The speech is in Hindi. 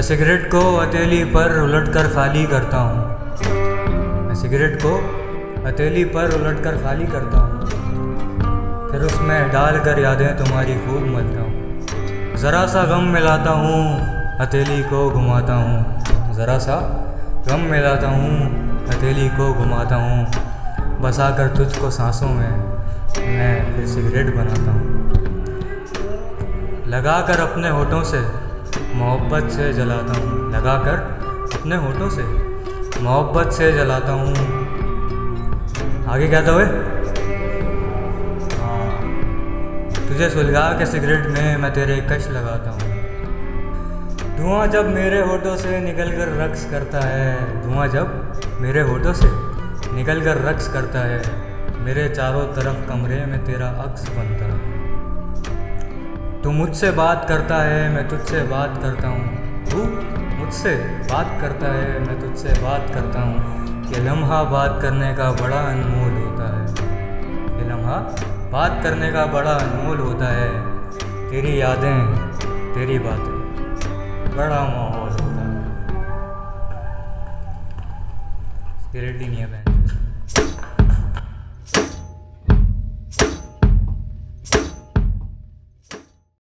सिगरेट को हथेली पर उलट कर खाली करता हूँ। मैं सिगरेट को हथेली पर उलट कर खाली करता हूँ, फिर उसमें डाल कर यादें तुम्हारी खूब मलता हूँ। ज़रा सा गम मिलाता हूँ, हथेली को घुमाता हूँ। ज़रा सा गम मिलाता हूँ, हथेली को घुमाता हूँ। बसा कर तुझको सांसों में मैं फिर सिगरेट बनाता हूँ। लगा कर अपने होठों से मोहब्बत से जलाता हूँ। लगा कर अपने होठों से मोहब्बत से जलाता हूँ। आगे क्या था? हाँ, तुझे सुलगा के सिगरेट में मैं तेरे कश लगाता हूँ। धुआं जब मेरे होठों से निकल कर रक्स करता है, धुआं जब मेरे होठों से निकल कर रक्स करता है, मेरे चारों तरफ कमरे में तेरा अक्स बनता है। तू मुझसे बात करता है, मैं तुझसे बात करता हूँ। तू मुझसे बात करता है, मैं तुझसे बात करता हूँ। ये लम्हा बात करने का बड़ा अनमोल होता है। ये लम्हा बात करने का बड़ा अनमोल होता है। तेरी यादें, तेरी बातें, बड़ा माहौल होता है। सिगरेट ही नहीं है बहन।